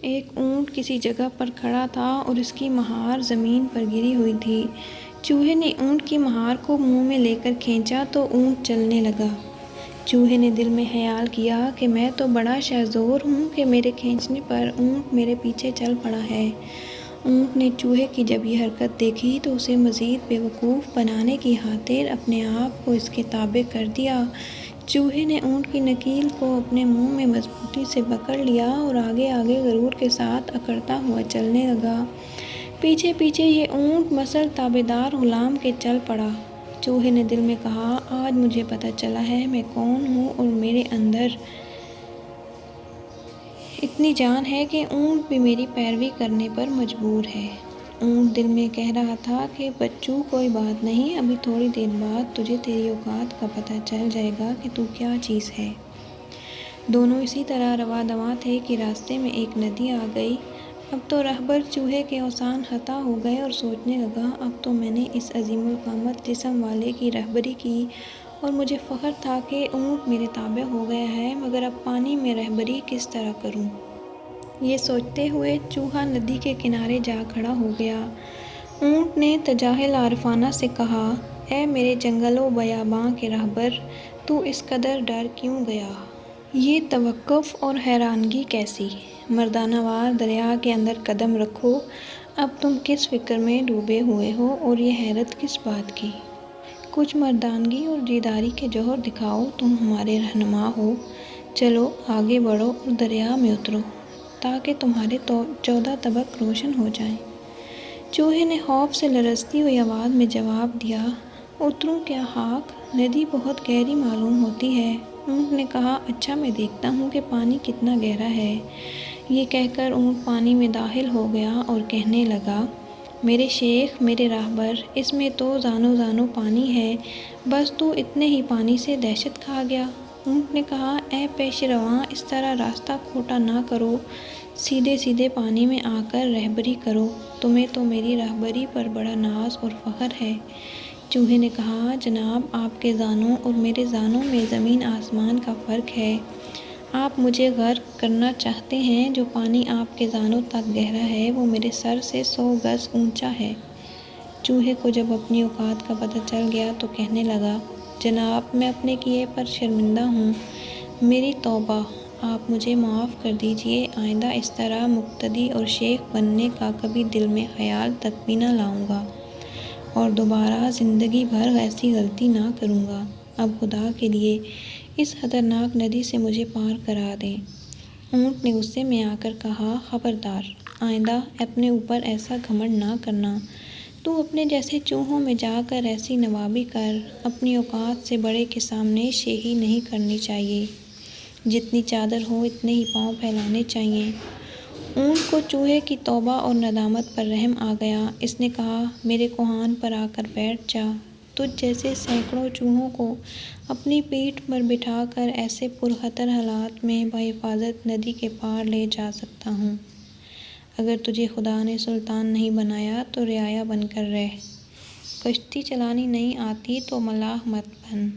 ایک اونٹ کسی جگہ پر کھڑا تھا اور اس کی مہار زمین پر گری ہوئی تھی۔ چوہے نے اونٹ کی مہار کو منہ میں لے کر کھینچا تو اونٹ چلنے لگا۔ چوہے نے دل میں خیال کیا کہ میں تو بڑا شہزور ہوں کہ میرے کھینچنے پر اونٹ میرے پیچھے چل پڑا ہے۔ اونٹ نے چوہے کی جب یہ حرکت دیکھی تو اسے مزید بے وقوف بنانے کی خاطر اپنے آپ کو اس کے تابع کر دیا۔ چوہے نے اونٹ کی نکیل کو اپنے منہ میں مضبوطی سے پکڑ لیا اور آگے آگے غرور کے ساتھ اکڑتا ہوا چلنے لگا۔ پیچھے پیچھے یہ اونٹ مثل تابع دار غلام کے چل پڑا۔ چوہے نے دل میں کہا، آج مجھے پتہ چلا ہے میں کون ہوں اور میرے اندر اتنی جان ہے کہ اونٹ بھی میری پیروی کرنے پر مجبور ہے۔ اونٹ دل میں کہہ رہا تھا کہ بچو کوئی بات نہیں، ابھی تھوڑی دیر بعد تجھے تیری اوقات کا پتہ چل جائے گا کہ تو کیا چیز ہے۔ دونوں اسی طرح رواں دواں تھے کہ راستے میں ایک ندی آ گئی۔ اب تو رہبر چوہے کے اوزان خطا ہو گئے اور سوچنے لگا، اب تو میں نے اس عظیم القامت جسم والے کی رہبری کی اور مجھے فخر تھا کہ اونٹ میرے تابع ہو گیا ہے، مگر اب پانی میں رہبری کس طرح کروں؟ یہ سوچتے ہوئے چوہا ندی کے کنارے جا کھڑا ہو گیا۔ اونٹ نے تجاہل عارفانہ سے کہا، اے میرے جنگل و بیاباں کے رہبر، تو اس قدر ڈر کیوں گیا؟ یہ توقف اور حیرانگی کیسی؟ مردانہ وار دریا کے اندر قدم رکھو۔ اب تم کس فکر میں ڈوبے ہوئے ہو اور یہ حیرت کس بات کی؟ کچھ مردانگی اور دیداری کے جوہر دکھاؤ، تم ہمارے رہنما ہو۔ چلو آگے بڑھو اور دریا میں اترو تاکہ تمہارے 14 طبق روشن ہو جائیں۔ چوہے نے خوف سے لرزتی ہوئی آواز میں جواب دیا، اتروں کیا خاک؟ ندی بہت گہری معلوم ہوتی ہے۔ اونٹ نے کہا، اچھا میں دیکھتا ہوں کہ پانی کتنا گہرا ہے۔ یہ کہہ کر اونٹ پانی میں داخل ہو گیا اور کہنے لگا، میرے شیخ، میرے راہبر، اس میں تو زانو زانو پانی ہے، بس تو اتنے ہی پانی سے دہشت کھا گیا۔ اونٹ نے کہا، اے پیش رواں، اس طرح راستہ کھوٹا نہ کرو، سیدھے سیدھے پانی میں آ کر رہبری کرو، تمہیں تو میری رہبری پر بڑا ناز اور فخر ہے۔ چوہے نے کہا، جناب، آپ کے زانوں اور میرے زانوں میں زمین آسمان کا فرق ہے۔ آپ مجھے غرق کرنا چاہتے ہیں، جو پانی آپ کے زانوں تک گہرا ہے وہ میرے سر سے 100 گز اونچا ہے۔ چوہے کو جب اپنی اوقات کا پتہ چل گیا تو کہنے لگا، جناب، میں اپنے کیے پر شرمندہ ہوں، میری توبہ، آپ مجھے معاف کر دیجئے، آئندہ اس طرح مقتدی اور شیخ بننے کا کبھی دل میں خیال تک بھی نہ لاؤں گا اور دوبارہ زندگی بھر ایسی غلطی نہ کروں گا۔ اب خدا کے لیے اس خطرناک ندی سے مجھے پار کرا دیں۔ اونٹ نے غصے میں آ کر کہا، خبردار، آئندہ اپنے اوپر ایسا گھمنڈ نہ کرنا، تو اپنے جیسے چوہوں میں جا کر ایسی نوابی کر، اپنی اوقات سے بڑے کے سامنے شیخی نہیں کرنی چاہیے، جتنی چادر ہو اتنے ہی پاؤں پھیلانے چاہئیں۔ اونٹ کو چوہے کی توبہ اور ندامت پر رحم آ گیا۔ اس نے کہا، میرے کوہان پر آ کر بیٹھ جا، تجھ جیسے سینکڑوں چوہوں کو اپنی پیٹھ پر بٹھا کر ایسے پرخطر حالات میں بحفاظت ندی کے پار لے جا سکتا ہوں۔ اگر تجھے خدا نے سلطان نہیں بنایا تو رعایا بن کر رہ، کشتی چلانی نہیں آتی تو ملاح مت بن۔